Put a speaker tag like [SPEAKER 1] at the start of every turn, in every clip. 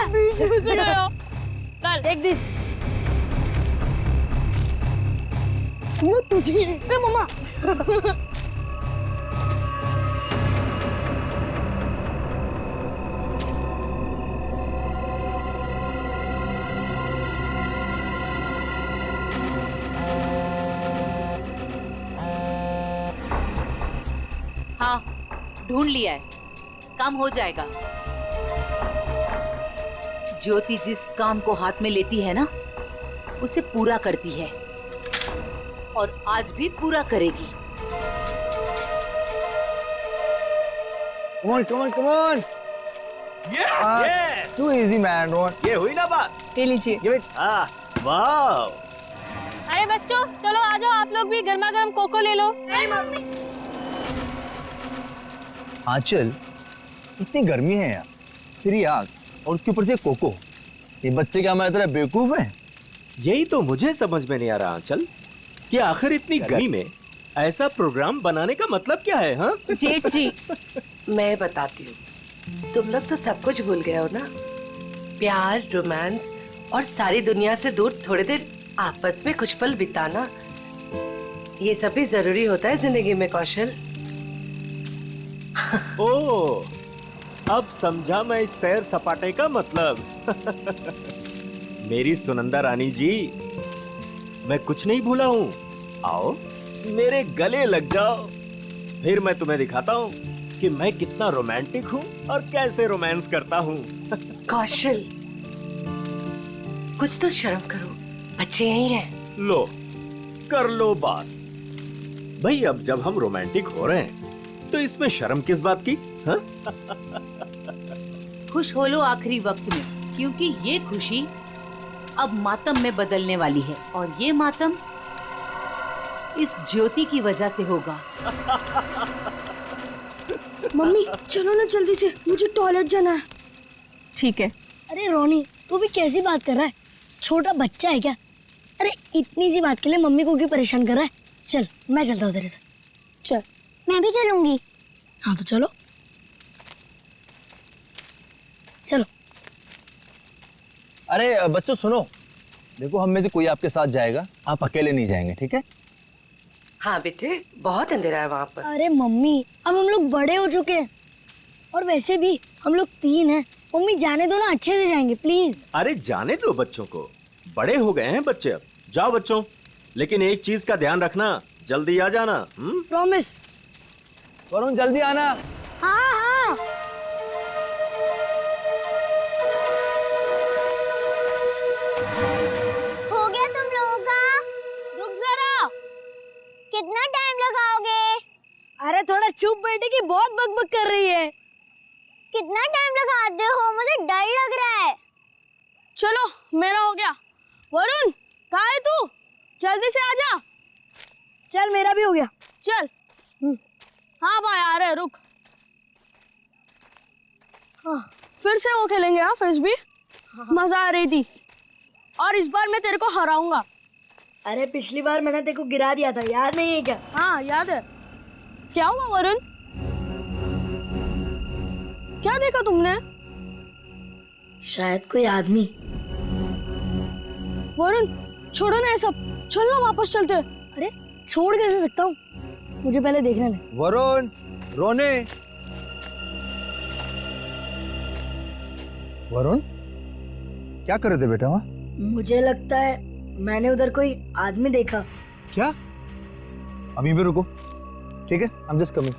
[SPEAKER 1] घुस गया। चल टेक दिस। मैं तुझे ए मम्मा।
[SPEAKER 2] हाँ, ढूंढ लिया है, काम हो जाएगा। ज्योति जिस काम को हाथ में लेती है ना, उसे पूरा करती है और आज भी पूरा करेगी।
[SPEAKER 3] Come on, come on, come on.
[SPEAKER 4] Yeah.
[SPEAKER 3] Too easy, man. Don't.
[SPEAKER 4] ये हुई ना बात।
[SPEAKER 1] ये लीजिए।
[SPEAKER 3] Give it.
[SPEAKER 4] वाह।
[SPEAKER 1] अरे बच्चों चलो आ जाओ, आप लोग भी गर्मा गर्म कोको ले लो। मम्मी।
[SPEAKER 3] आंचल, इतनी गर्मी है यार, फिर ये आग और उसके ऊपर से कोको। ये बच्चे क्या हमारी तरह बेवकूफ हैं?
[SPEAKER 4] यही तो मुझे समझ में नहीं आ रहा आंचल कि आखिर इतनी गर्मी में ऐसा प्रोग्राम बनाने का मतलब क्या है? हाँ
[SPEAKER 1] जेठ जी,
[SPEAKER 5] मैं बताती हूँ, तुम लोग तो सब कुछ भूल गए हो ना। प्यार, रोमांस और सारी दुनिया से दूर थोड़ी देर आपस में कुछ पल बिताना, ये सब भी जरूरी होता है जिंदगी में कौशल।
[SPEAKER 4] ओह, अब समझा मैं इस सैर सपाटे का मतलब। मेरी सुनंदा रानी जी, मैं कुछ नहीं भूला हूँ। आओ मेरे गले लग जाओ, फिर मैं तुम्हें दिखाता हूँ कि मैं कितना रोमांटिक हूँ और कैसे रोमांस करता हूँ।
[SPEAKER 5] कौशल, कुछ तो शर्म करो, बच्चे यही हैं।
[SPEAKER 4] लो, कर लो बात। भाई अब जब हम रोमांटिक हो रहे हैं तो इसमें शर्म किस बात की? हाँ?
[SPEAKER 2] खुश हो लो आखिरी वक्त में, क्योंकि ये खुशी अब मातम में बदलने वाली है और ये मातम इस ज्योति की वजह से होगा।
[SPEAKER 1] मम्मी चलो ना जल्दी से, मुझे टॉयलेट जाना है। ठीक है।
[SPEAKER 6] अरे रोनी, तू भी कैसी बात कर रहा है? छोटा बच्चा है क्या? अरे इतनी सी बात के लिए मम्मी को क्यों परेशान कर रहा है? चल मैं चलता हूँ तेरे साथ। चल। मैं भी चलूंगी। हाँ तो चलो चलो।
[SPEAKER 3] अरे बच्चों सुनो, देखो हम में से कोई आपके साथ जाएगा, आप अकेले नहीं जाएंगे, ठीक है?
[SPEAKER 5] हाँ बेटे, बहुत अंधेरा है वहाँ पर।
[SPEAKER 6] अरे मम्मी, अब हम लोग बड़े हो चुके हैं और वैसे भी हम लोग 3 हैं। मम्मी जाने दो ना, अच्छे से जाएंगे प्लीज।
[SPEAKER 4] अरे जाने दो बच्चों को, बड़े हो गए हैं बच्चे अब। जाओ बच्चों, लेकिन एक चीज का ध्यान रखना, जल्दी आ जाना।
[SPEAKER 6] प्रॉमिस।
[SPEAKER 3] वरुण जल्दी आना।
[SPEAKER 6] हाँ हाँ।
[SPEAKER 7] हो गया तुम लोगों का?
[SPEAKER 6] रुक जरा।
[SPEAKER 7] कितना टाइम लगाओगे?
[SPEAKER 6] अरे थोड़ा चुप बैठे कि बहुत बकबक कर रही है।
[SPEAKER 7] कितना टाइम लगाते हो? मुझे डर लग रहा है।
[SPEAKER 1] चलो मेरा हो गया। वरुण कहाँ है तू? जल्दी से आजा।
[SPEAKER 6] चल मेरा भी हो गया।
[SPEAKER 1] चल। हाँ भाई आ रहे, रुक। हाँ, फिर से वो खेलेंगे। हाँ फ्रिस्बी, मजा आ रही थी और इस बार मैं तेरे को हराऊंगा।
[SPEAKER 6] अरे पिछली बार मैंने तेरे को गिरा दिया था, याद नहीं है क्या?
[SPEAKER 1] हाँ याद है। क्या हुआ वरुण? क्या देखा तुमने?
[SPEAKER 6] शायद कोई आदमी।
[SPEAKER 1] वरुण छोड़ो ना ये सब, चल ना वापस चलते।
[SPEAKER 6] अरे छोड़ कैसे सकता हूँ, मुझे पहले देखने दे।
[SPEAKER 3] वरुण, रोने। वरुण क्या कर रहे थे बेटा वहाँ?
[SPEAKER 6] मुझे लगता है मैंने उधर कोई आदमी देखा।
[SPEAKER 3] क्या? अभी भी रुको, ठीक है? I'm just coming.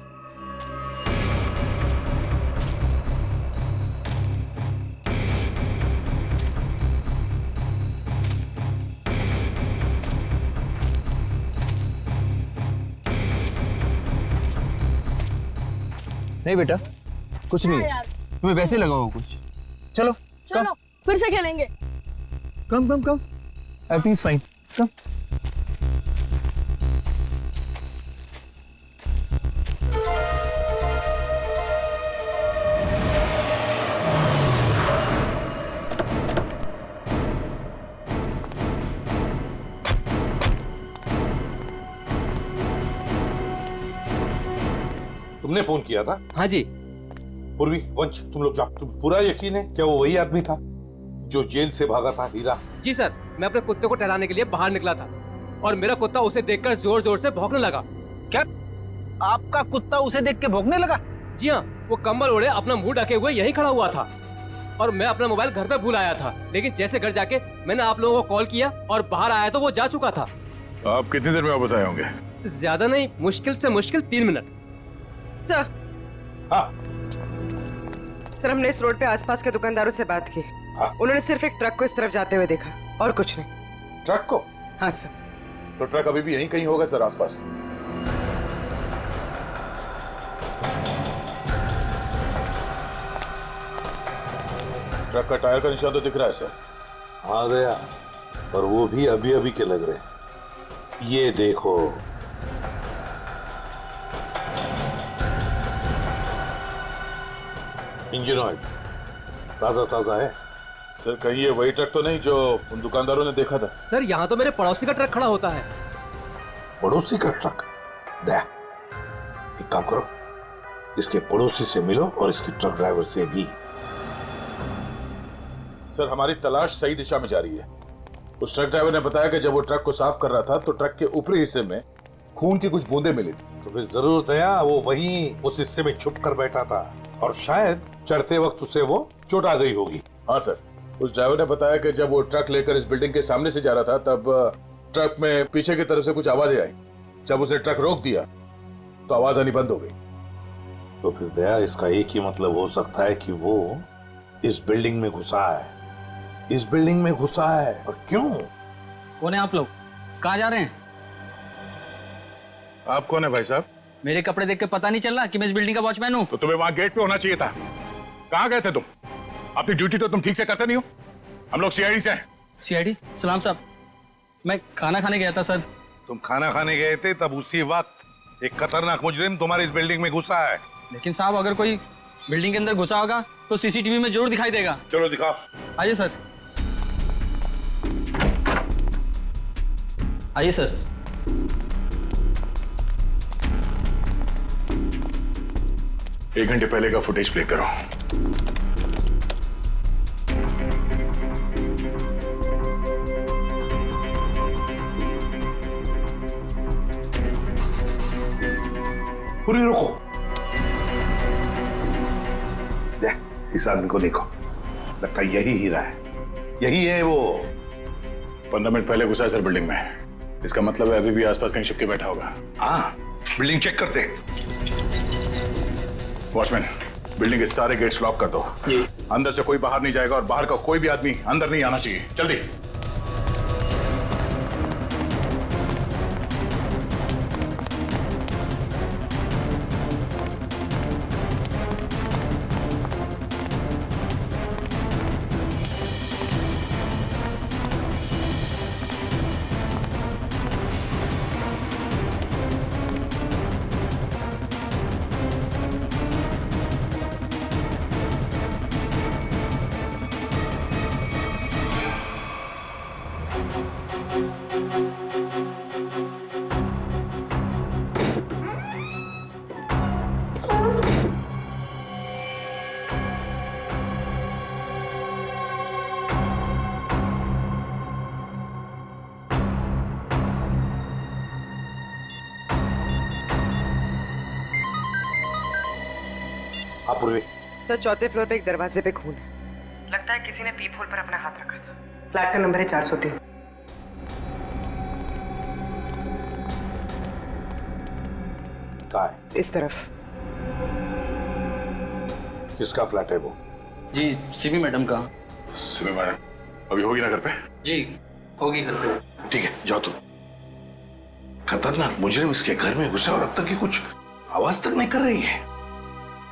[SPEAKER 3] नहीं बेटा, कुछ नहीं है। तुम्हें वैसे लगा होगा कुछ। चलो
[SPEAKER 1] चलो फिर से खेलेंगे।
[SPEAKER 3] कम कम कम, एवरीथिंग इज फाइन, कम।
[SPEAKER 8] तुमने फोन किया था?
[SPEAKER 9] हाँ जी।
[SPEAKER 8] पूर्वी, वंश, तुम लोग जाओ। तुम पूरा यकीन है क्या वो वही आदमी था? जो जेल से भागा था हीरा?
[SPEAKER 9] जी सर, मैं अपने कुत्ते को टहलाने के लिए बाहर निकला था और मेरा कुत्ता उसे देखकर जोर जोर से भौंकने लगा।
[SPEAKER 10] क्या आपका कुत्ता उसे देख के भौंकने लगा?
[SPEAKER 9] जी हाँ, वो कंबल ओढ़े अपना मुंह ढके हुए यहीं खड़ा हुआ था और मैं अपना मोबाइल घर पे भूल आया था, लेकिन जैसे घर जाके मैंने आप लोगों को कॉल किया और बाहर आया तो वो जा चुका था।
[SPEAKER 11] आप कितनी देर में वापस आए होंगे?
[SPEAKER 9] ज्यादा नहीं, मुश्किल से मुश्किल 3 मिनट।
[SPEAKER 12] सर,
[SPEAKER 8] हाँ
[SPEAKER 12] सर हमने इस रोड पे आसपास के दुकानदारों से बात की।
[SPEAKER 8] हाँ।
[SPEAKER 12] उन्होंने सिर्फ एक ट्रक को इस तरफ जाते हुए देखा और कुछ नहीं।
[SPEAKER 8] ट्रक को?
[SPEAKER 12] हाँ सर।
[SPEAKER 8] तो ट्रक अभी भी यहीं कहीं होगा सर, आसपास। ट्रक का टायर का निशान तो दिख रहा है सर।
[SPEAKER 13] हाँ गया, पर वो भी अभी अभी के लग रहे हैं। ये देखो, इंजन ऑयल ताजा ताजा है।
[SPEAKER 8] सर कहीं ये वही ट्रक तो नहीं जो उन दुकानदारों ने देखा था?
[SPEAKER 9] सर यहाँ तो मेरे पड़ोसी का ट्रक खड़ा होता है।
[SPEAKER 13] पड़ोसी का ट्रक? दे, एक काम करो, इसके पड़ोसी से मिलो और इसके ट्रक ड्राइवर से भी।
[SPEAKER 8] सर हमारी तलाश सही दिशा में जा रही है। उस ट्रक ड्राइवर ने बताया कि जब वो ट्रक को साफ कर रहा था तो ट्रक के ऊपरी हिस्से में खून की कुछ बूंदें मिली थी।
[SPEAKER 13] तो फिर जरूर दया वो वहीं उस हिस्से में छुप कर बैठा था और शायद चढ़ते वक्त उसे वो चोट आ गई होगी।
[SPEAKER 8] हाँ सर, उस ड्राइवर ने बताया कि जब वो ट्रक लेकर इस बिल्डिंग के सामने से जा रहा था तब ट्रक में पीछे की तरफ से कुछ आवाजें आई। जब उसे ट्रक रोक दिया तो आवाज आनी बंद हो गई।
[SPEAKER 13] तो फिर दया इसका एक ही मतलब हो सकता है कि वो इस बिल्डिंग में घुसा है, इस बिल्डिंग में घुसा है। और क्यों?
[SPEAKER 10] कौन है आप लोग? कहाँ जा रहे हैं?
[SPEAKER 11] आप कौन है भाई साहब?
[SPEAKER 10] मेरे कपड़े देख के पता नहीं चल रहा कि मैं इस बिल्डिंग का वॉचमैन हूँ?
[SPEAKER 11] तो तुम्हें वहां गेट पे होना चाहिए था। कहाँ गए थे तुम? अपनी ड्यूटी तो तुम ठीक से करते नहीं हो। हम लोग सीआईडी से हैं।
[SPEAKER 10] सीआईडी? सलाम साहब, मैं खाना खाने गया था सर।
[SPEAKER 13] तुम खाना खाने गए थे तब उसी वक्त एक खतरनाक मुजरिम तुम्हारी इस बिल्डिंग में घुसा है।
[SPEAKER 10] लेकिन साहब अगर कोई बिल्डिंग के अंदर घुसा होगा तो सीसीटीवी में जरूर दिखाई देगा।
[SPEAKER 13] चलो दिखाओ।
[SPEAKER 10] आइए सर। आइए सर।
[SPEAKER 11] एक घंटे पहले का फुटेज प्ले करो।
[SPEAKER 13] पूरी रुको। देख, इस आदमी को देखो, लगता है यही हीरा है। यही है वो।
[SPEAKER 11] 15 मिनट पहले घुसा है सर बिल्डिंग में। इसका मतलब है अभी भी आसपास कहीं छिप के बैठा होगा।
[SPEAKER 13] हाँ, बिल्डिंग चेक करते हैं।
[SPEAKER 11] वॉचमैन, बिल्डिंग के सारे गेट्स लॉक कर दो। अंदर से कोई बाहर नहीं जाएगा और बाहर का कोई भी आदमी अंदर नहीं आना चाहिए। जल्दी।
[SPEAKER 12] सर चौथे फ्लोर पे एक दरवाजे पे खून है। लगता है किसी ने पीप होल पर अपना हाथ रखा था। फ्लैट का नंबर है 403।
[SPEAKER 13] कहाँ है?
[SPEAKER 12] इस तरफ।
[SPEAKER 13] किसका फ्लैट है वो?
[SPEAKER 10] जी, सिमी मैडम का।
[SPEAKER 11] सिमी मैडम अभी होगी ना घर पे?
[SPEAKER 10] जी होगी घर पे।
[SPEAKER 13] ठीक है, जाओ तुम। खतरनाक मुजरिम इसके घर में घुसे और अब तक ये कुछ आवाज तक नहीं कर रही है।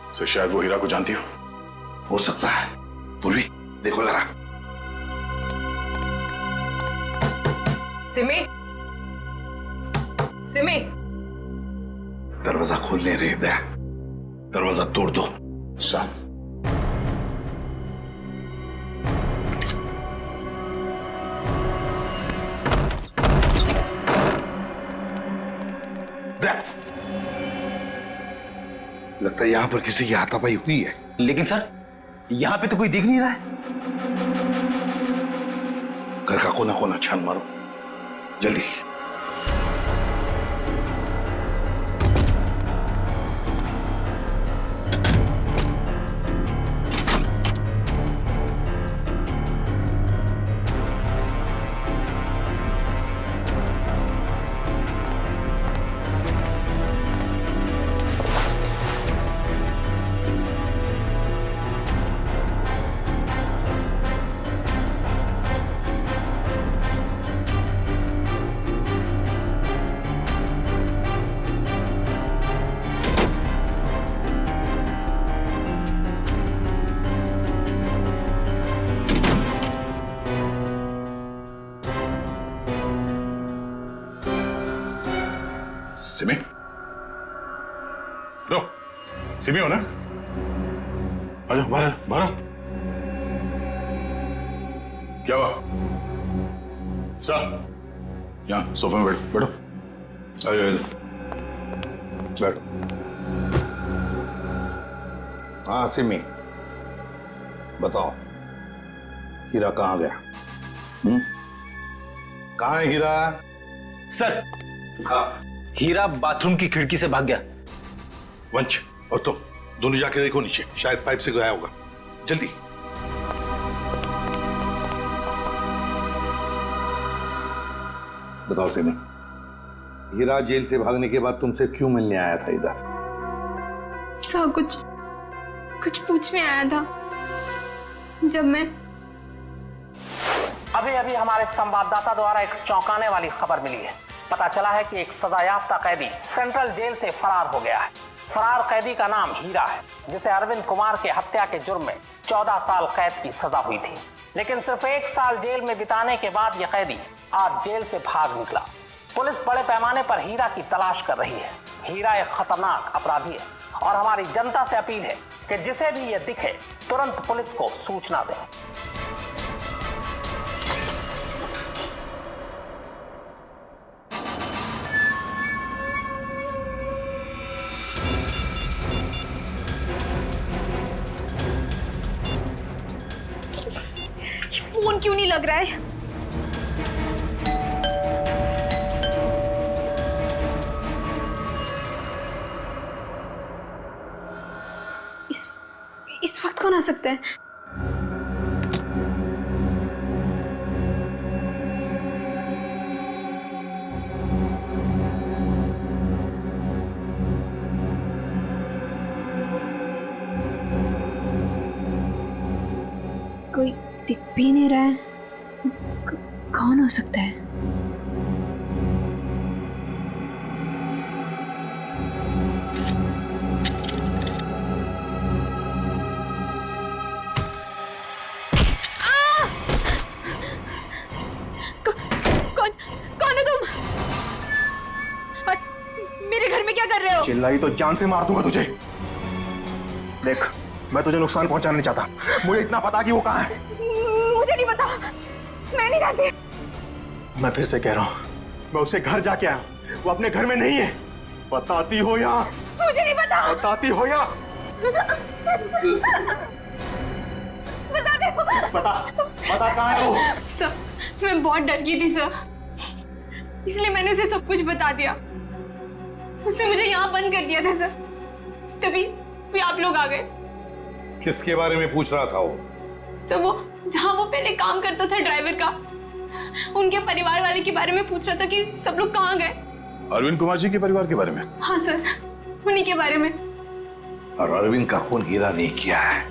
[SPEAKER 11] सर शायद वो हीरा को जानती
[SPEAKER 13] हो सकता है। पूर्वी देखो जरा।
[SPEAKER 12] सिमी, सिमी,
[SPEAKER 13] दरवाजा खोल नहीं रही दया। दरवाजा तोड़ दो। साहब लगता है यहां पर किसी की हाथापाई हुई है।
[SPEAKER 10] लेकिन सर यहाँ पे तो कोई दिख नहीं रहा है।
[SPEAKER 13] घर का कोना कोना छान मारो, जल्दी। सिमी, रो, सिमी हो ना? आजा बाहर, बाहर। क्या हुआ? सर, यहाँ सोफे में बैठो, बैठो। आजा, बैठो। हाँ सिमी, बताओ, हीरा कहाँ गया? कहाँ है हीरा?
[SPEAKER 10] सर, हीरा बाथरूम की खिड़की से भाग गया।
[SPEAKER 13] वंश और तुम दोनों जाके देखो नीचे, शायद पाइप से गया होगा। जल्दी। बताओ सिमी, हीरा जेल से भागने के बाद तुमसे क्यों मिलने आया था इधर?
[SPEAKER 14] सर कुछ पूछने आया था। जब मैं
[SPEAKER 15] अभी हमारे संवाददाता द्वारा एक चौंकाने वाली खबर मिली है। पता चला है कि एक सजायाफ्ता कैदी सेंट्रल जेल से फरार हो गया है। फरार कैदी का नाम हीरा है, जिसे अरविंद कुमार के हत्या के जुर्म में 14 साल कैद की सजा हुई थी। लेकिन सिर्फ 1 साल जेल में बिताने के बाद यह कैदी आज जेल से भाग निकला। पुलिस बड़े पैमाने पर हीरा की तलाश कर रही है। हीरा एक खतरनाक अपराधी है और हमारी जनता से अपील है कि जिसे भी यह दिखे तुरंत पुलिस को सूचना दें।
[SPEAKER 14] फोन क्यों नहीं लग रहा है? इस वक्त कौन आ सकता है? कोई दिख भी नहीं रहा है। कौन हो सकता है? कौन है तुम? और मेरे घर में क्या कर रहे हो?
[SPEAKER 16] चिल्लाई तो जान से मार दूंगा तुझे। देख, मैं तुझे नुकसान पहुंचाना नहीं चाहता। मुझे इतना पता कि वो कहाँ है।
[SPEAKER 14] मुझे नहीं पता, मैं नहीं जानती।
[SPEAKER 16] मैं फिर से कह रहा हूँ, मैं उसे घर जाके आया, वो अपने घर में नहीं है। बताती हो या?
[SPEAKER 14] मुझे नहीं पता।
[SPEAKER 16] बताती हो या?
[SPEAKER 14] बता दे।
[SPEAKER 16] बता कहाँ है वो?
[SPEAKER 14] सर, मैं बहुत डर गई थी सर, इसलिए मैंने उसे सब कुछ बता दिया। उसने मुझे यहाँ बंद कर दिया था सर, तभी आप लोग आ गए।
[SPEAKER 13] किसके बारे में पूछ रहा था वो?
[SPEAKER 14] सर, वो जहाँ वो पहले काम करता था ड्राइवर का, उनके परिवार वाले के बारे में पूछ रहा था कि सब लोग कहाँ गए।
[SPEAKER 11] अरविंद कुमार जी के परिवार के बारे में?
[SPEAKER 14] हाँ सर, उन्हीं के बारे में।
[SPEAKER 13] और अरविंद का खून हीरा नहीं किया है,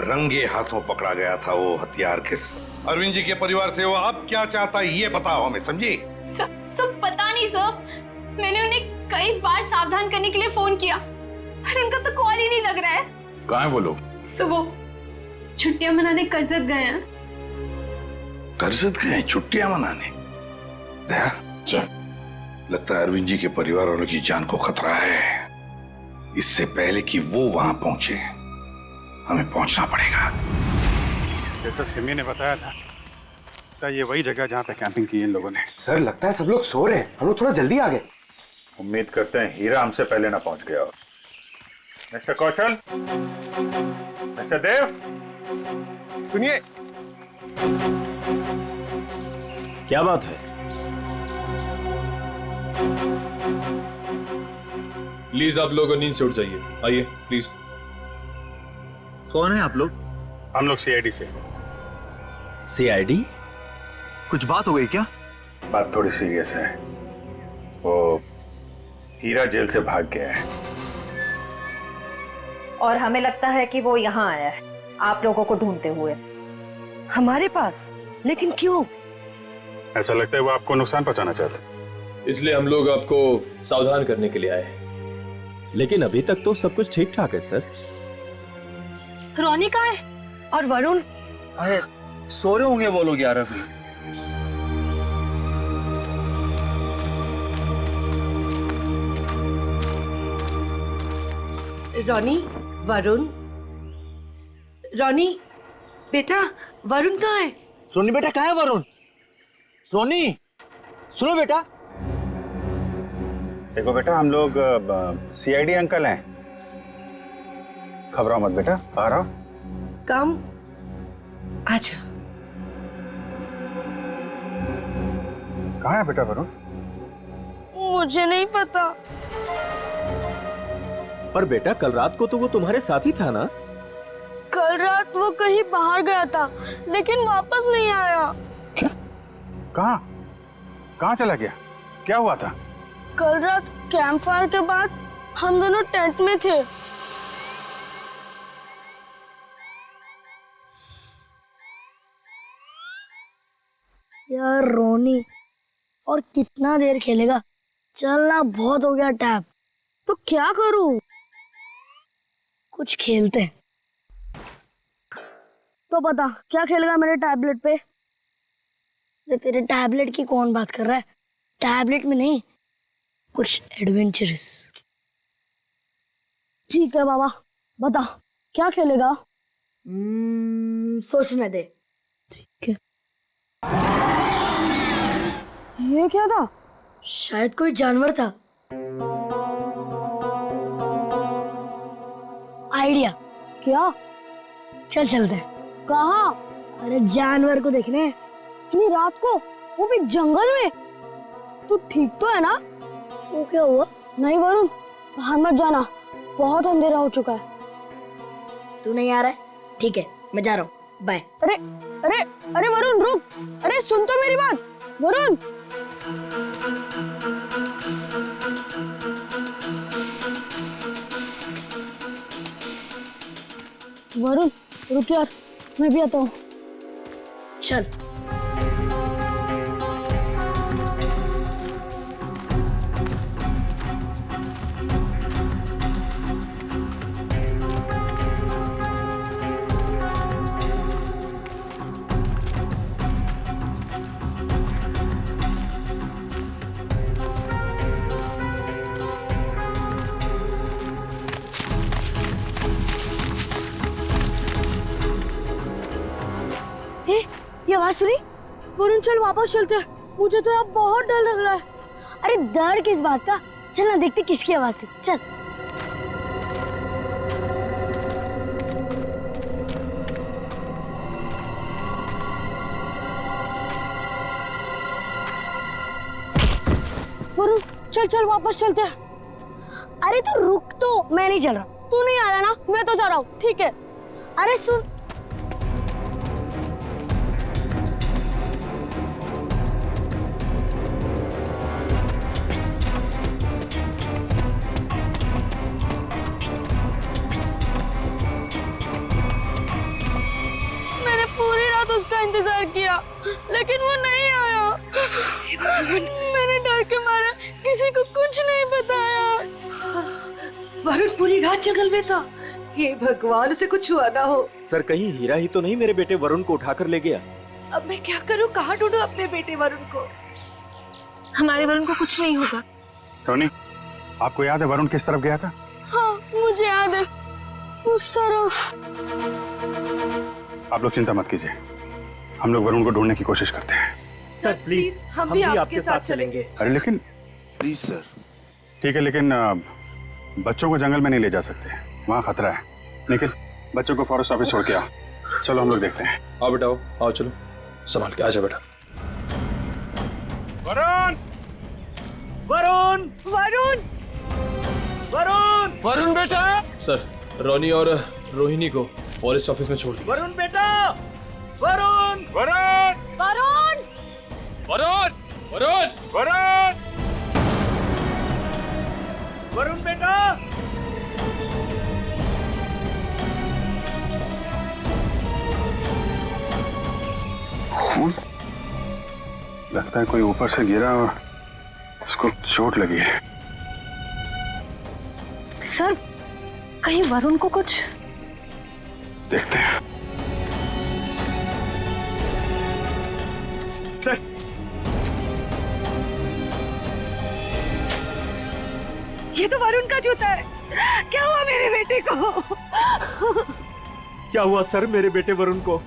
[SPEAKER 13] रंगे हाथों पकड़ा गया था वो हथियार किस अरविंद जी के परिवार से। वो अब क्या चाहता है ये बताओ हमें, समझी?
[SPEAKER 14] सब पता नहीं सर, मैंने उन्हें कई बार सावधान करने के लिए फोन किया, पर उनका तो कॉल ही नहीं लग रहा है।
[SPEAKER 11] कहाँ है वो लोग?
[SPEAKER 14] सर, वो छुट्टियां मनाने कर्जत गए हैं।
[SPEAKER 13] कर्जत गए छुट्टियां मनाने? दया, लगता है अरविंद जी के परिवार वालों की जान को खतरा है। इससे पहले कि वो वहां पहुंचे, हमें पहुंचना पड़ेगा।
[SPEAKER 17] जैसा सिमी ने बताया था, तो ये वही जगह जहाँ पे कैंपिंग की इन लोगों ने।
[SPEAKER 16] सर, लगता है सब लोग सो रहे हैं, हम लोग थोड़ा जल्दी आ गए।
[SPEAKER 11] उम्मीद करते हैं हीरा हमसे पहले ना पहुंच गया हो। मिस्टर कौशल, मिस्टर देव,
[SPEAKER 16] सुनिए।
[SPEAKER 4] क्या बात है?
[SPEAKER 18] प्लीज आप लोग नींद से उठ जाइए, आइए प्लीज।
[SPEAKER 3] कौन है आप लोग?
[SPEAKER 17] हम लोग सीआईडी से।
[SPEAKER 4] सीआईडी?
[SPEAKER 3] कुछ बात हो गई क्या?
[SPEAKER 17] बात थोड़ी सीरियस है। वो हीरा जेल से भाग गया है।
[SPEAKER 19] और हमें लगता है कि वो यहाँ आया है आप लोगों को ढूंढते हुए।
[SPEAKER 5] हमारे पास? लेकिन क्यों?
[SPEAKER 17] ऐसा लगता है वो आपको नुकसान पहुंचाना चाहता है।
[SPEAKER 18] इसलिए हम लोग आपको सावधान करने के लिए आए हैं।
[SPEAKER 4] लेकिन अभी तक तो सब कुछ ठीक ठाक है सर।
[SPEAKER 5] रोनी कहाँ है? और वरुण?
[SPEAKER 3] अरे सो रहे होंगे वो लोग यार अभी।
[SPEAKER 5] रोनी, वरुण, रोनी बेटा, वरुण कहाँ है?
[SPEAKER 3] रोनी बेटा कहाँ है वरुण? रोनी सुनो बेटा।
[SPEAKER 17] देखो बेटा, हम लोग सीआईडी अंकल हैं। घबराओ मत बेटा, आ रहा हूं।
[SPEAKER 5] काम अच्छा।
[SPEAKER 17] कहाँ है बेटा वरुण?
[SPEAKER 1] मुझे नहीं पता।
[SPEAKER 4] पर बेटा कल रात को तो वो तुम्हारे साथ ही था ना?
[SPEAKER 1] कल रात वो कहीं बाहर गया था लेकिन वापस नहीं आया।
[SPEAKER 17] क्या? कहाँ? कहाँ चला गया? क्या हुआ था?
[SPEAKER 1] कल रात कैंप फायर के बाद हम दोनों टेंट में थे।
[SPEAKER 6] यार रोनी, और कितना देर खेलेगा? चलना बहुत हो गया टैब।
[SPEAKER 1] तो क्या करूं?
[SPEAKER 6] कुछ खेलते हैं।
[SPEAKER 1] तो बता क्या खेलेगा मेरे टैबलेट पे?
[SPEAKER 6] तेरे टैबलेट की कौन बात कर रहा है? टैबलेट में नहीं, कुछ एडवेंचरस।
[SPEAKER 1] ठीक है बाबा, बता क्या खेलेगा?
[SPEAKER 6] सोचने दे।
[SPEAKER 1] ठीक है। ये क्या था?
[SPEAKER 6] शायद कोई जानवर था। आइडिया।
[SPEAKER 1] क्या?
[SPEAKER 6] चल चलते हैं।
[SPEAKER 1] कहाँ?
[SPEAKER 6] अरे जानवर को देखने।
[SPEAKER 1] इतनी रात को, वो भी जंगल में? तू ठीक तो है ना?
[SPEAKER 6] वो क्या हुआ?
[SPEAKER 1] नहीं वरुण, बाहर मत जाना, बहुत अंधेरा हो चुका है।
[SPEAKER 6] तू नहीं आ रहा है? ठीक है, मैं जा रहा हूँ, बाय।
[SPEAKER 1] अरे अरे अरे वरुण रुक, अरे सुन तो मेरी बात वरुण। वरुण रुक यार, मैं भी आता हूँ।
[SPEAKER 6] चल।
[SPEAKER 1] ये आवाज सुनी? वरुण चल वापस चलते हैं, मुझे तो अब बहुत डर लग रहा है।
[SPEAKER 6] अरे डर किस बात का? चल ना देखते किसकी आवाज थी। चल।
[SPEAKER 1] वरुण चल चल वापस चलते हैं।
[SPEAKER 6] अरे तू रुक तो, मैं नहीं चल रहा।
[SPEAKER 1] तू नहीं आ रहा ना? मैं तो जा रहा हूँ। ठीक है।
[SPEAKER 6] अरे सुन,
[SPEAKER 1] उसका इंतजार किया लेकिन वो नहीं आया। मैंने डर के मारे किसी को कुछ नहीं बताया।
[SPEAKER 5] वरुण पूरी रात जंगल में था। हे भगवान, उसे कुछ हुआ ना हो।
[SPEAKER 4] सर कहीं हीरा ही तो नहीं मेरे बेटे वरुण को उठाकर ले गया?
[SPEAKER 5] अब मैं क्या करूं? कहाँ ढूंढूं अपने बेटे वरुण को?
[SPEAKER 14] हमारे वरुण को कुछ नहीं होगा।
[SPEAKER 17] टोनी, आपको याद है वरुण किस तरफ गया था?
[SPEAKER 1] हाँ मुझे याद है, उस तरफ।
[SPEAKER 17] आप लोग चिंता मत कीजिए, हम लोग वरुण को ढूंढने की कोशिश करते हैं।
[SPEAKER 5] सर प्लीज, हम भी आपके साथ चलेंगे।
[SPEAKER 17] अरे लेकिन
[SPEAKER 13] प्लीज सर।
[SPEAKER 17] ठीक है, लेकिन बच्चों को जंगल में नहीं ले जा सकते, वहाँ खतरा है। लेकिन बच्चों को फॉरेस्ट ऑफिस छोड़ के आओ। चलो हम लोग देखते हैं।
[SPEAKER 18] आओ बेटा, आओ चलो, संभाल के आजा बेटा।
[SPEAKER 11] वरुण!
[SPEAKER 4] वरुण!
[SPEAKER 14] वरुण!
[SPEAKER 4] वरुण!
[SPEAKER 9] वरुण बेटा! सर, रोनी और रोहिणी को फॉरेस्ट ऑफिस में छोड़ दिया।
[SPEAKER 4] वरुण बेटा! वरुण!
[SPEAKER 11] वरुण!
[SPEAKER 14] वरुण!
[SPEAKER 9] वरुण! वरुण!
[SPEAKER 11] वरुण!
[SPEAKER 4] वरुण बेटा!
[SPEAKER 17] खून? लगता है कोई ऊपर से गिरा और उसको चोट लगी है।
[SPEAKER 19] सर, कहीं वरुण को कुछ?
[SPEAKER 17] देखते हैं।
[SPEAKER 4] सर,
[SPEAKER 14] ये तो वरुण का जूता है। क्या हुआ मेरे बेटे को?
[SPEAKER 4] क्या हुआ सर मेरे बेटे वरुण को?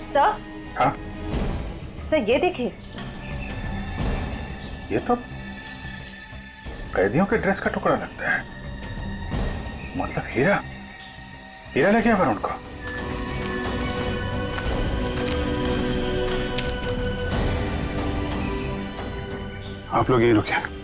[SPEAKER 19] सर?
[SPEAKER 17] हाँ?
[SPEAKER 19] सर ये देखिए।
[SPEAKER 17] ये तो कैदियों के ड्रेस का टुकड़ा लगता है। मतलब हीरा हीरा ले गया वरुण को। आप लोग यहीं रुके।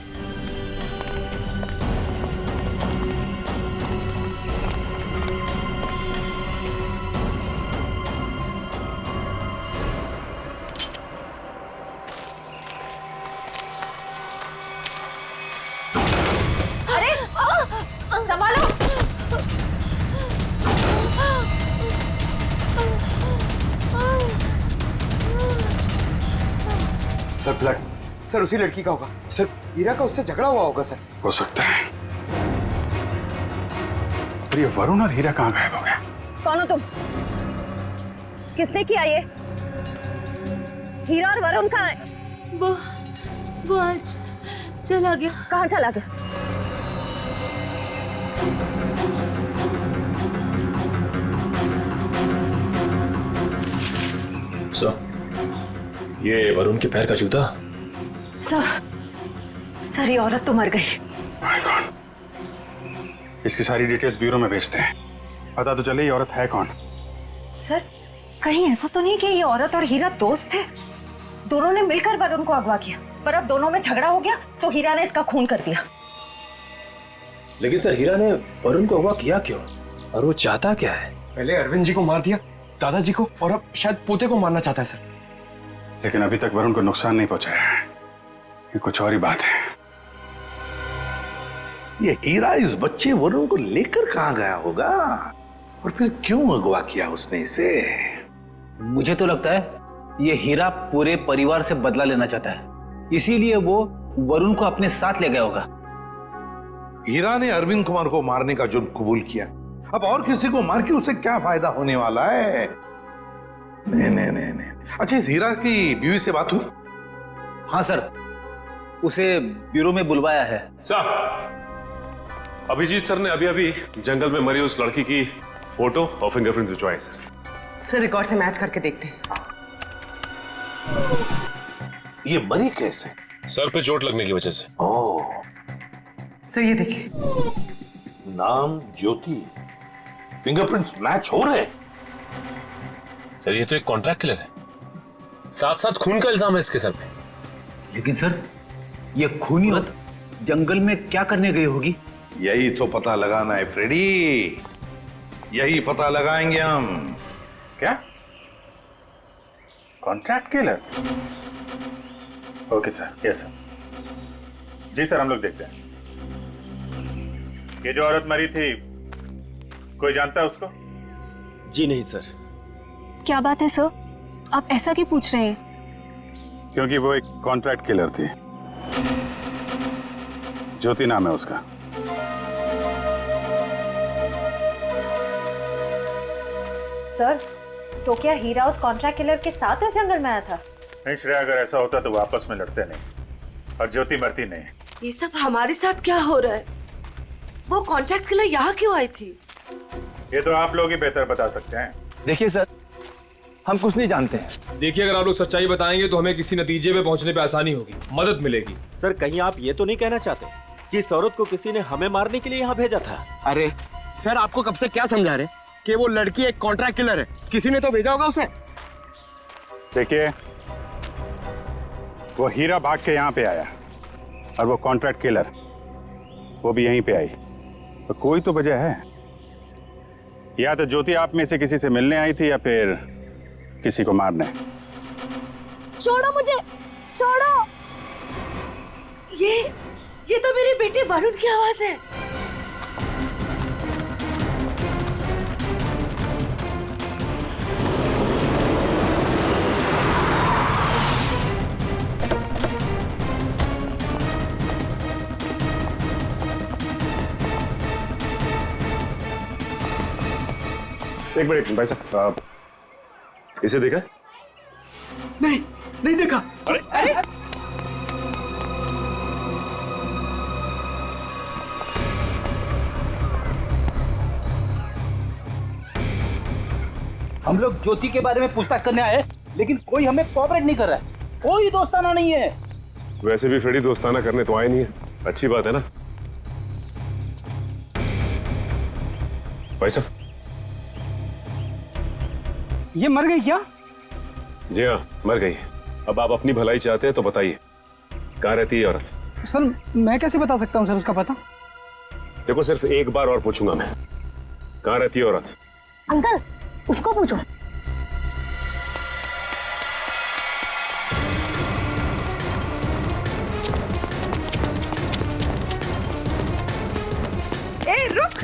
[SPEAKER 19] संभालो।
[SPEAKER 16] सर ब्लड, सर उसी लड़की का होगा। सर हीरा का उससे झगड़ा हुआ होगा सर।
[SPEAKER 17] हो सकता है। पर ये वरुण और हीरा कहाँ गायब हो गए?
[SPEAKER 19] कौन हो तुम? किसने किया ये? हीरा और वरुण कहाँ है?
[SPEAKER 2] वो आज चला गया।
[SPEAKER 19] कहाँ चला गया?
[SPEAKER 18] सर, ये वरुण के पैर का जूता।
[SPEAKER 19] सर ये औरत तो मर गई।
[SPEAKER 17] My God. इसकी सारी डिटेल्स ब्यूरो में भेजते हैं। पता तो चले ये औरत है कौन।
[SPEAKER 19] सर कहीं ऐसा तो नहीं कि ये औरत और हीरा दोस्त थे? दोनों ने मिलकर वरुण को अगवा किया, पर अब दोनों में झगड़ा हो गया तो हीरा ने इसका खून कर दिया।
[SPEAKER 18] लेकिन सर, हीरा ने वरुण को अगवा किया क्यों? और वो चाहता क्या है?
[SPEAKER 16] पहले अरविंद जी को मार दिया, दादाजी को, और अब शायद पोते को मारना चाहता है सर।
[SPEAKER 17] लेकिन अभी तक वरुण को नुकसान नहीं पहुंचाया है। ये कुछ और ही बात है।
[SPEAKER 13] ये हीरा इस बच्चे वरुण को लेकर कहां गया होगा और फिर क्यों अगवा किया उसने इसे?
[SPEAKER 20] मुझे तो लगता है ये हीरा पूरे परिवार से बदला लेना चाहता है, इसीलिए वो वरुण को अपने साथ ले गया होगा।
[SPEAKER 13] हीरा ने अरविंद कुमार को मारने का जुर्म कबूल किया, अब और किसी को मार के उसे क्या फायदा होने वाला है? नहीं। अच्छा, इस हीरा की बीवी से बात हुई?
[SPEAKER 20] हाँ सर, उसे ब्यूरो में बुलवाया है।
[SPEAKER 21] सर, अभिजीत सर ने अभी जंगल में मरी उस लड़की की फोटो और फिंगरप्रिंट्स भिजवाए
[SPEAKER 12] सर रिकॉर्ड से मैच करके देखते हैं।
[SPEAKER 13] ये मरी कैसे?
[SPEAKER 21] सर पे चोट लगने की वजह से।
[SPEAKER 13] ओह,
[SPEAKER 12] सर ये देखिए।
[SPEAKER 13] नाम ज्योति, फिंगरप्रिंट्स मैच हो रहे।
[SPEAKER 21] सर ये तो एक कॉन्ट्रैक्ट किलर है, साथ साथ खून का इल्जाम है इसके सर पे।
[SPEAKER 20] लेकिन सर, ये खूनी औरत जंगल में क्या करने गई होगी?
[SPEAKER 13] यही तो पता लगाना है फ्रेडी, यही पता लगाएंगे हम।
[SPEAKER 17] क्या? Contract killer? Okay sir, yes sir. जी सर, हम लोग देखते हैं। ये जो औरत मरी थी, कोई जानता है उसको?
[SPEAKER 4] जी नहीं सर।
[SPEAKER 14] क्या बात है सर, आप ऐसा क्यों पूछ रहे हैं?
[SPEAKER 17] क्योंकि वो एक कॉन्ट्रैक्ट किलर थी। ज्योति नाम है उसका।
[SPEAKER 19] सर, तो क्या हीरा उस कॉन्ट्रैक्ट किलर के साथ इस जंगल में आया था?
[SPEAKER 17] नहीं श्रेया, अगर ऐसा होता तो वो आपस में लड़ते नहीं और ज्योति मरती नहीं।
[SPEAKER 5] ये सब हमारे साथ क्या हो रहा है? वो कॉन्ट्रैक्ट किलर यहाँ क्यों आई थी?
[SPEAKER 17] ये तो आप लोग ही बेहतर बता सकते हैं।
[SPEAKER 3] देखिए सर, हम कुछ नहीं जानते हैं।
[SPEAKER 9] देखिए, अगर आप लोग सच्चाई बताएंगे तो हमें किसी नतीजे पे पहुंचने पे आसानी होगी, मदद मिलेगी।
[SPEAKER 4] सर, कहीं आप ये तो नहीं कहना चाहते कि इस औरत को किसी ने हमें मारने के लिए यहाँ भेजा था?
[SPEAKER 16] अरे
[SPEAKER 7] सर आपको कब से क्या समझा रहे कि वो लड़की एक कॉन्ट्रैक्ट किलर है? किसी ने तो भेजा होगा उसे।
[SPEAKER 11] देखिए, वो हीरा भाग के यहाँ पे आया और वो कॉन्ट्रैक्ट किलर वो भी यहीं पे आई, तो कोई तो वजह है। या तो ज्योति आप में से किसी से मिलने आई थी या फिर किसी को मारने।
[SPEAKER 6] छोड़ो मुझे, छोड़ो।
[SPEAKER 5] ये तो मेरे बेटे वरुण की आवाज है।
[SPEAKER 21] एक मिनट भाई साहब, इसे देखा?
[SPEAKER 7] नहीं देखा।
[SPEAKER 21] अरे
[SPEAKER 20] हम लोग ज्योति के बारे में पूछताछ करने आए, लेकिन कोई हमें कोऑपरेट नहीं कर रहा है। कोई दोस्ताना नहीं है।
[SPEAKER 21] वैसे भी फ्रेडी दोस्ताना करने तो आए नहीं है, अच्छी बात है ना। भाई साहब,
[SPEAKER 20] ये मर गई क्या?
[SPEAKER 21] जी हाँ, मर गई। अब आप अपनी भलाई चाहते हैं तो बताइए, कहाँ रहती है औरत?
[SPEAKER 20] सर मैं कैसे बता सकता हूँ सर उसका पता?
[SPEAKER 21] देखो, सिर्फ एक बार और पूछूंगा मैं, कहाँ रहती है औरत?
[SPEAKER 6] अंकल उसको पूछो।
[SPEAKER 5] ए रुक।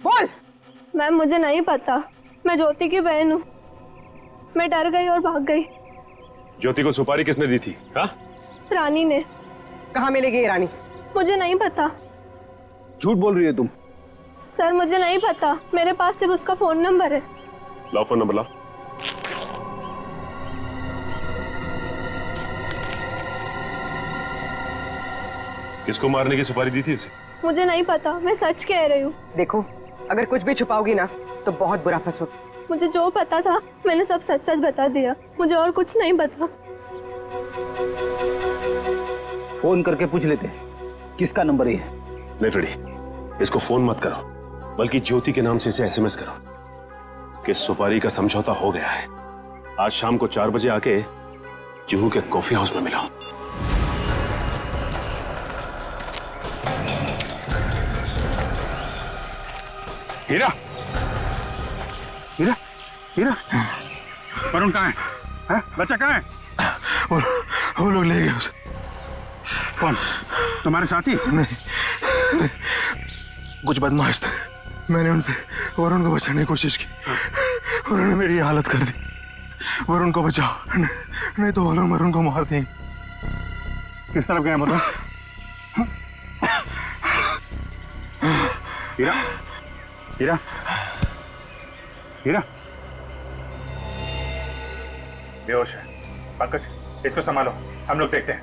[SPEAKER 14] बोल। मैम मुझे नहीं पता, मैं ज्योति की बहन हूँ। मैं डर गई और भाग गई।
[SPEAKER 21] ज्योति को सुपारी किसने दी थी? हाँ?
[SPEAKER 12] रानी ने। कहाँ मिलेगी ये रानी?
[SPEAKER 14] मुझे नहीं पता।
[SPEAKER 20] झूठ बोल रही है तुम।
[SPEAKER 14] सर मुझे नहीं पता, मेरे पास सिर्फ उसका फोन नंबर है।
[SPEAKER 21] लाओ फोन नंबर लाओ। किसको मारने की सुपारी दी थी उसे?
[SPEAKER 14] मुझे नहीं पता, मैं सच कह रही हूँ।
[SPEAKER 12] देखो, अगर कुछ भी छुपाओगी ना तो बहुत बुरा फंसोगी।
[SPEAKER 14] मुझे जो पता था मैंने सब सच सच बता दिया, मुझे और कुछ नहीं पता।
[SPEAKER 20] फोन करके पूछ लेते किसका नंबर है।
[SPEAKER 21] नहीं फ्रेडी, इसको फोन मत करो, बल्कि ज्योति के नाम से इसे एसएमएस करो कि सुपारी का समझौता हो गया है। आज शाम को 4 बजे आके जुहू के कॉफी हाउस में मिलाओ।
[SPEAKER 11] हीरा, हीरा, हीरा, वरुण कहाँ है? बच्चा कहाँ है?
[SPEAKER 16] वो लोग ले गए उसे।
[SPEAKER 11] कौन? तुम्हारे साथी?
[SPEAKER 16] नहीं, कुछ बदमाश थे। मैंने उनसे वरुण को बचाने की कोशिश की, उन्होंने मेरी हालत कर दी। वरुण को बचाओ, नहीं तो वो लोग वरुण को मार देंगे।
[SPEAKER 11] किस तरफ गए बताओ? हीरा, हीरा, हीरा, बेहोश है। पंकज, इसको संभालो, हम लोग देखते हैं।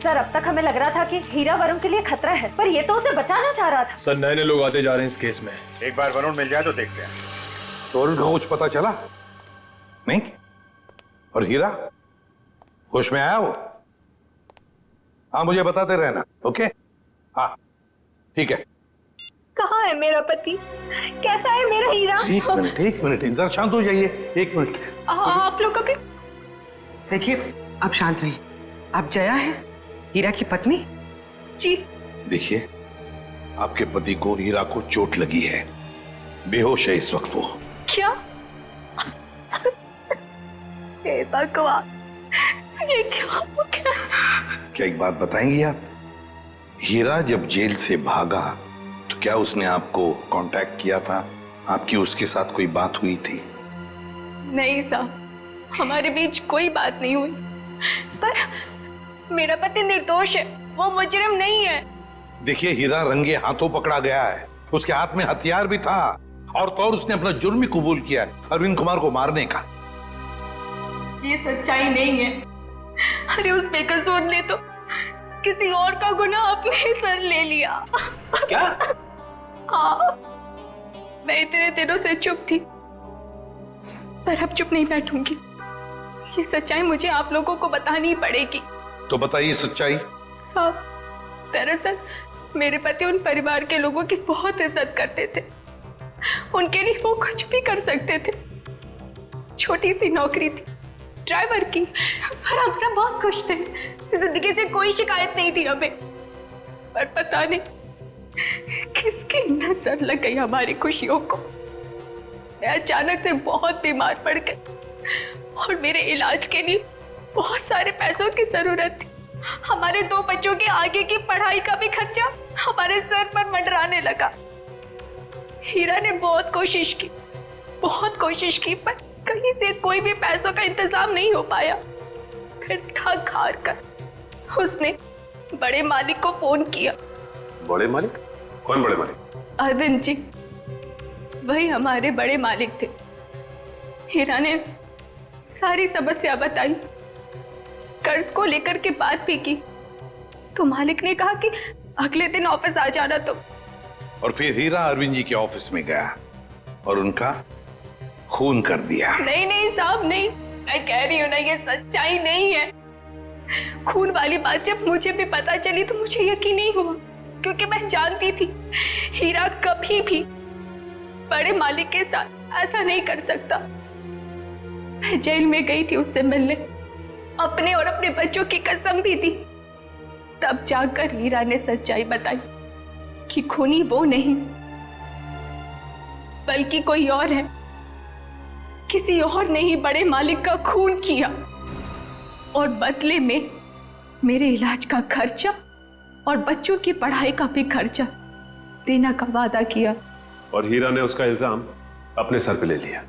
[SPEAKER 19] सर अब तक हमें लग रहा था कि हीरा वरुण के लिए खतरा है, पर ये तो उसे बचाना चाह रहा था।
[SPEAKER 18] सर नए नए लोग आते जा रहे हैं इस केस में।
[SPEAKER 11] एक बार वरुण मिल जाए तो देखते हैं।
[SPEAKER 13] तो वरुण को कुछ पता चला नहीं? और हीरा होश में आया वो? हाँ, मुझे बताते रहना। ओके, हाँ ठीक है।
[SPEAKER 14] कहाँ है मेरा पति? कैसा है मेरा हीरा?
[SPEAKER 13] एक मिनट इधर शांत हो जाइए। एक मिनट।
[SPEAKER 14] आप लोग कभी
[SPEAKER 12] देखिए, आप शांत रहिए। आप जया है, हीरा की पत्नी?
[SPEAKER 14] जी।
[SPEAKER 13] देखिए, आपके पति को, हीरा को चोट लगी है, बेहोश है इस वक्त वो।
[SPEAKER 14] क्या? भगवान, ये क्या हो गया?
[SPEAKER 13] क्या एक बात बताएंगी आप? हीरा जब जेल से भागा तो क्या उसने आपको कांटेक्ट किया था? आपकी उसके साथ कोई बात हुई थी?
[SPEAKER 14] नहीं साहब, हमारे बीच कोई बात नहीं हुई। पर मेरा पति निर्दोष है, वो मुजरिम नहीं है।
[SPEAKER 13] देखिए, हीरा रंगे हाथों पकड़ा गया है, उसके हाथ में हथियार भी था, और तो और उसने अपना जुर्म भी कबूल किया है, अरविंद कुमार को मारने का।
[SPEAKER 14] ये सच्चाई नहीं है। अरे उस बेकसूर ने तो किसी और का गुनाह अपने सर ले लिया।
[SPEAKER 20] क्या?
[SPEAKER 14] हाँ, मैं इतने दिनों से चुप थी, पर अब चुप नहीं बैठूंगी। ये सच्चाई मुझे आप लोगों को बतानी ही पड़ेगी।
[SPEAKER 13] तो बताइए सच्चाई।
[SPEAKER 14] साहब, दरअसल मेरे पति उन परिवार के लोगों की बहुत इज्जत करते थे। उनके लिए वो कुछ भी कर सकते थे। छोटी सी नौकरी थी ड्राइवर की, पर हम सब बहुत खुश थे। जिंदगी से कोई शिकायत नहीं थी हमें। पर पता नहीं किसकी नजर लग गई हमारी खुशियों को। मैं अचानक से बहुत बीमार पड़ गई और मेरे इलाज के लिए बहुत सारे पैसों की जरूरत थी। हमारे 2 बच्चों के आगे की पढ़ाई का भी खर्चा हमारे सर पर मंडराने लगा। हीरा ने बहुत कोशिश की, पर कहीं से कोई भी पैसों का इंतजाम नहीं हो पाया। फिर थक हार कर उसने बड़े मालिक को फोन किया।
[SPEAKER 21] बड़े मालिक? कौन बड़े मालिक?
[SPEAKER 14] अरविंद जी, वही हमारे बड़े मालिक थे। हीरा ने सारी समस्या बताई, कर्ज को लेकर के बात भी की, तो मालिक ने कहा कि अगले दिन ऑफिस आ जाना। तो
[SPEAKER 13] और फिर हीरा अरविंद जी के ऑफिस में गया और उनका खून कर दिया।
[SPEAKER 14] नहीं साहब, नहीं, मैं कह रही हूँ ना, ये सच्चाई नहीं है। खून वाली बात जब मुझे भी पता चली तो मुझे यकीन नहीं हुआ, क्योंकि मैं जानती थी हीरा कभी भी बड़े मालिक के साथ ऐसा नहीं कर सकता। मैं जेल में गई थी उससे मिलने, अपने और अपने बच्चों की कसम भी दी। तब जाकर हीरा ने सच्चाई बताई कि खूनी वो नहीं बल्कि कोई और है। किसी और ने ही बड़े मालिक का खून किया और बदले में मेरे इलाज का खर्चा और बच्चों की पढ़ाई का भी खर्चा देने का वादा किया।
[SPEAKER 21] और हीरा ने उसका इल्जाम अपने सर पे ले लिया।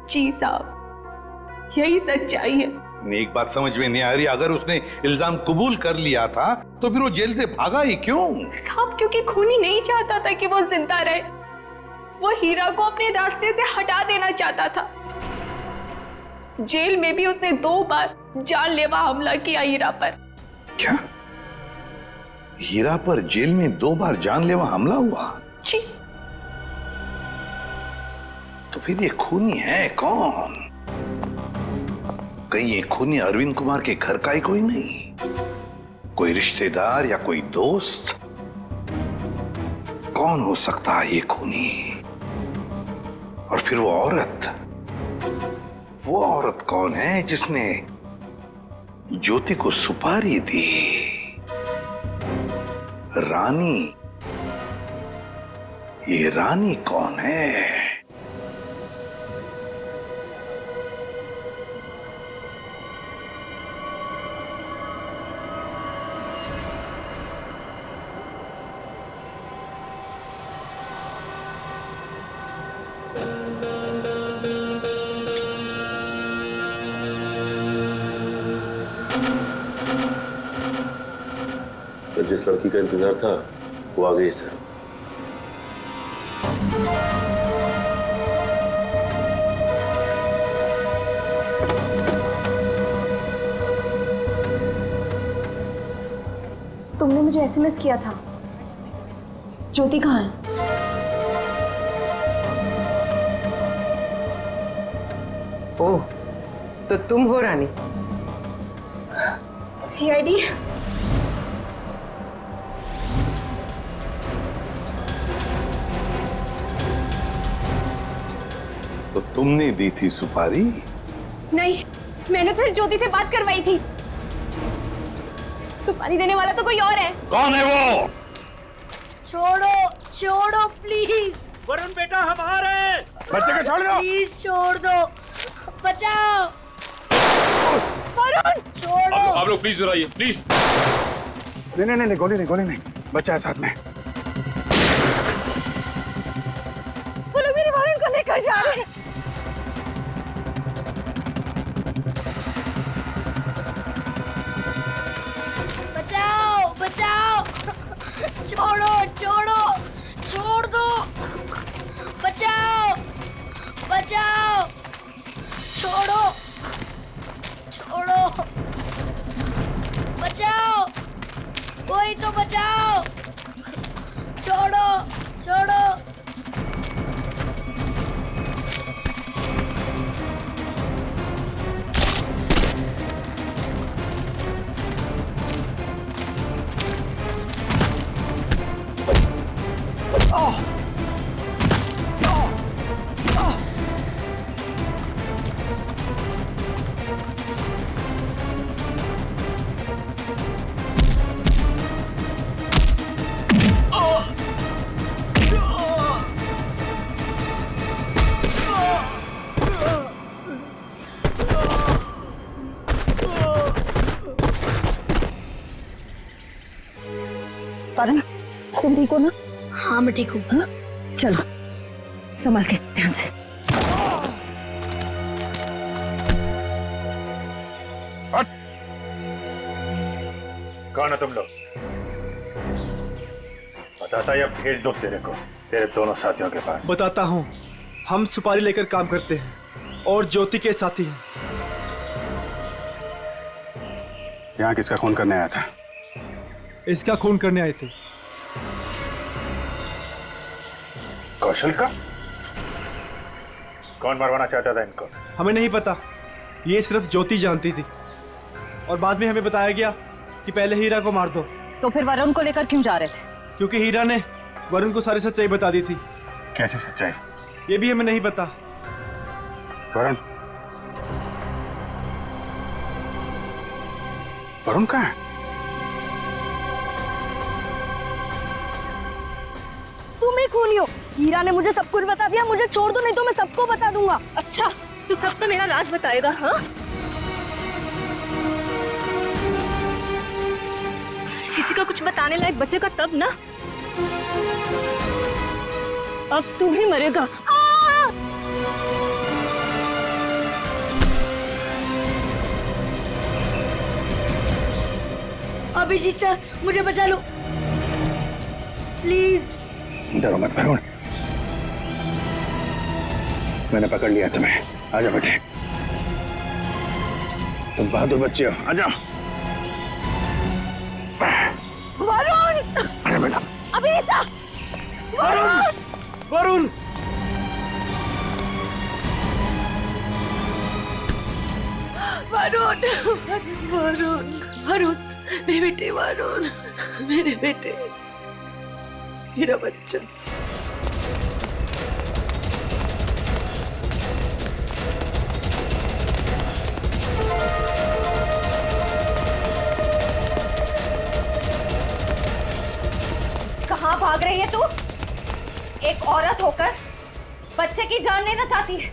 [SPEAKER 14] जी साहब, यही सच्चाई है।
[SPEAKER 13] एक बात समझ में नहीं आ रही, अगर उसने इल्जाम कबूल कर लिया था तो फिर वो जेल से भागा ही क्यों?
[SPEAKER 14] साहब, क्योंकि खूनी नहीं चाहता था कि वो जिंदा रहे। वो हीरा को अपने रास्ते से हटा देना चाहता था। जेल में भी उसने 2 बार जानलेवा हमला किया हीरा पर।
[SPEAKER 13] क्या? हीरा पर जेल में 2 बार जानलेवा हमला हुआ?
[SPEAKER 14] जी।
[SPEAKER 13] तो फिर ये खूनी है कौन? कहीं ये खूनी अरविंद कुमार के घर का ही कोई नहीं? कोई रिश्तेदार या कोई दोस्त? कौन हो सकता है ये खूनी? और फिर वो औरत कौन है जिसने ज्योति को सुपारी दी? रानी। ये रानी कौन है?
[SPEAKER 21] जिस लड़की का इंतजार था वो आ गई सर।
[SPEAKER 19] तुमने मुझे एसएमएस किया था। ज्योति कहाँ है?
[SPEAKER 12] ओह, तो तुम हो रानी?
[SPEAKER 19] सीआईडी?
[SPEAKER 13] तो तुमने दी थी सुपारी?
[SPEAKER 19] नहीं, मैंने तो ज्योति से बात करवाई थी। सुपारी देने वाला तो कोई और है।
[SPEAKER 13] कौन है वो?
[SPEAKER 6] छोड़ो प्लीज।
[SPEAKER 4] वरुण बेटा, हम आ रहे हैं।
[SPEAKER 13] बच्चे को छोड़ दो।
[SPEAKER 6] प्लीज छोड़ दो, बचाओ। वरुण, छोड़ो।
[SPEAKER 21] आप लोग प्लीज जरा, प्लीज।
[SPEAKER 16] नहीं, गोली नहीं, बच्चा है साथ में।
[SPEAKER 6] वो लोग मेरे वरुण को लेकर जा रहे हैं। बचाओ। छोड़ दो। बचाओ। छोड़ो। बचाओ। कोई तो बचाओ। छोड़ो।
[SPEAKER 19] वरुण, तुम ठीक हो ना?
[SPEAKER 6] हाँ मैं ठीक हूँ।
[SPEAKER 19] चलो संभाल के, ध्यान से।
[SPEAKER 11] कौन है तुम लोग? बताता या भेज दो तेरे को तेरे दोनों साथियों के पास।
[SPEAKER 8] बताता हूँ, हम सुपारी लेकर काम करते हैं और ज्योति के साथी हैं।
[SPEAKER 11] यहाँ किसका खून करने आया था?
[SPEAKER 8] इसका खून करने आए थे।
[SPEAKER 11] कौशल का? कौन मरवाना चाहता था इनको?
[SPEAKER 8] हमें नहीं पता, ये सिर्फ ज्योति जानती थी और बाद में हमें बताया गया कि पहले हीरा को मार दो।
[SPEAKER 19] तो फिर वरुण को लेकर क्यों जा रहे थे?
[SPEAKER 8] क्योंकि हीरा ने वरुण को सारी सच्चाई बता दी थी।
[SPEAKER 11] कैसी सच्चाई?
[SPEAKER 8] ये भी हमें नहीं पता।
[SPEAKER 11] वरुण? वरुण कहाँ है?
[SPEAKER 6] तुम ही खूनी हो। हीरा ने मुझे सब कुछ बता दिया, मुझे छोड़ दो नहीं तो मैं सबको बता दूंगा।
[SPEAKER 1] अच्छा, तू सबको मेरा राज बताएगा? हाँ, किसी का कुछ बताने लायक बचेगा तब ना। अब तू भी मरेगा।
[SPEAKER 6] अभिजीत सर, मुझे बचा लो प्लीज।
[SPEAKER 11] डरो मत वरुण, मैंने पकड़ लिया तुम्हें। आ जाओ बेटे, तुम बहादुर बच्चे हो, आ जाओ।
[SPEAKER 6] वरुण!
[SPEAKER 11] आ जाओ बेटा।
[SPEAKER 6] अभिजीत!
[SPEAKER 8] वरुण! वरुण!
[SPEAKER 5] वरुण, वरुण, वरुण, मेरे बेटे वरुण, मेरे बेटे, मेरा बच्चा।
[SPEAKER 19] कहाँ भाग रही है तू? एक औरत होकर बच्चे की जान लेना चाहती है।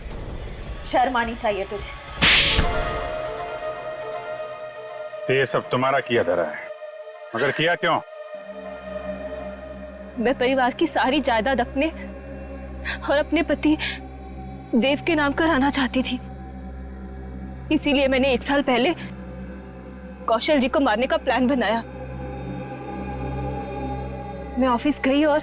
[SPEAKER 19] शर्म आनी चाहिए तुझे।
[SPEAKER 11] ये सब तुम्हारा किया धरा है, मगर किया क्यों?
[SPEAKER 1] मैं परिवार की सारी जायदाद अपने और अपने पति देव के नाम कराना चाहती थी। इसीलिए मैंने 1 साल पहले कौशल जी को मारने का प्लान बनाया। मैं ऑफिस गई और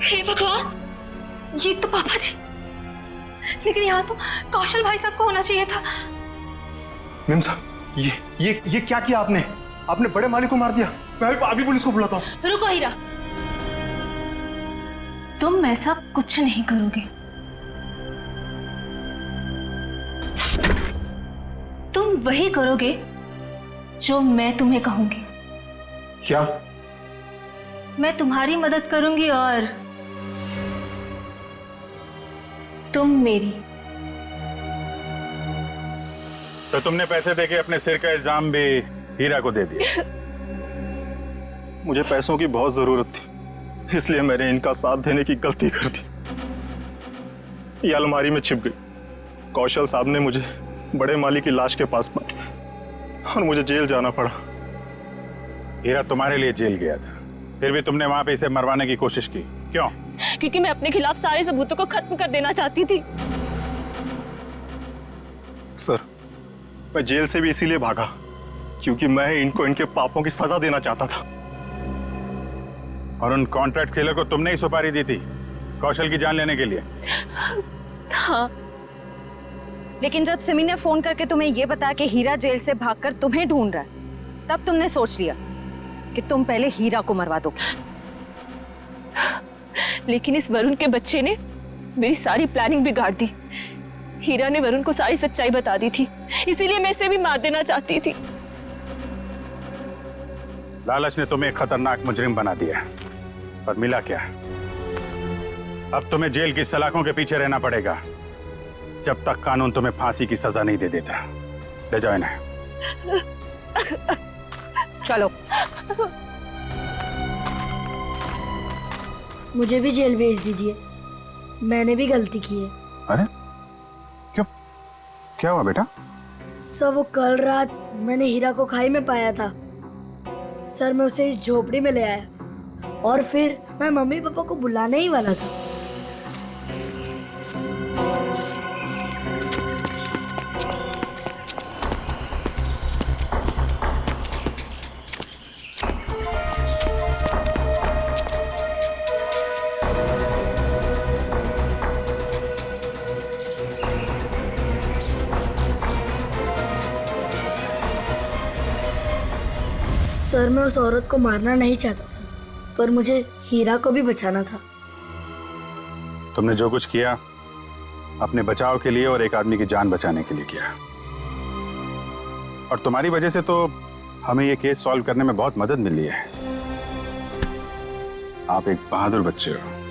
[SPEAKER 1] हे भगवान, ये तो पापा जी। लेकिन यहाँ तो कौशल भाई साहब को होना चाहिए था।
[SPEAKER 16] मेम साहब, ये क्या किया आपने? आपने बड़े मालिक को मार दिया। मैं अभी पुलिस को बुलाता हूँ।
[SPEAKER 1] रुको हीरा, तुम ऐसा कुछ नहीं करोगे। तुम वही करोगे जो मैं तुम्हें कहूंगी।
[SPEAKER 16] क्या?
[SPEAKER 1] मैं तुम्हारी मदद करूंगी और तुम मेरी।
[SPEAKER 11] तो तुमने पैसे देके अपने सिर का इल्जाम भी हीरा को दे दिया।
[SPEAKER 16] मुझे पैसों की बहुत जरूरत थी, इसलिए मैंने इनका साथ देने की गलती कर दी। ये अलमारी में छिप गई। कौशल साहब ने मुझे बड़े माली की लाश के पास पाया और मुझे जेल जाना पड़ा।
[SPEAKER 11] हीरा तुम्हारे लिए जेल गया था, फिर भी तुमने वहां पे इसे मरवाने की कोशिश की, क्यों?
[SPEAKER 1] क्योंकि मैं अपने खिलाफ सारे सबूतों को खत्म कर देना चाहती थी।
[SPEAKER 16] सर, मैं जेल से भी इसीलिए भागा क्योंकि मैं इनको इनके पापों की सजा देना चाहता था।
[SPEAKER 11] और उन कॉन्ट्रैक्ट किलर को तुमने ही सुपारी दी थी कौशल की जान लेने के लिए?
[SPEAKER 1] हाँ।
[SPEAKER 19] लेकिन जब सिमी ने फोन करके तुम्हें यह बताया कि हीरा जेल से भागकर तुम्हें ढूंढ रहा है, तब तुमने सोच लिया कि तुम पहले हीरा को मरवा दो।
[SPEAKER 1] लेकिन इस वरुण के बच्चे ने मेरी सारी प्लानिंग बिगाड़ दी। हीरा ने वरुण को सारी सच्चाई बता दी थी, इसीलिए मैं इसे भी मार देना चाहती थी।
[SPEAKER 11] लालच ने तुम्हें एक खतरनाक मुजरिम बना दिया, पर मिला क्या? अब तुम्हें जेल की सलाखों के पीछे रहना पड़ेगा जब तक कानून तुम्हें फांसी की सजा नहीं दे देता। ले जाओ इन्हें।
[SPEAKER 19] चलो।
[SPEAKER 6] मुझे भी जेल भेज दीजिए, मैंने भी गलती की है।
[SPEAKER 11] अरे क्यों, क्या हुआ बेटा?
[SPEAKER 6] सर वो कल रात मैंने हीरा को खाई में पाया था सर। मैं उसे इस झोपड़ी में ले आया और फिर मैं मम्मी पापा को बुलाने ही वाला था। सर मैं उस औरत को मारना नहीं चाहता था, पर मुझे हीरा को भी बचाना था।
[SPEAKER 11] तुमने जो कुछ किया अपने बचाव के लिए और एक आदमी की जान बचाने के लिए किया, और तुम्हारी वजह से तो हमें ये केस सॉल्व करने में बहुत मदद मिली है। आप एक बहादुर बच्चे हो।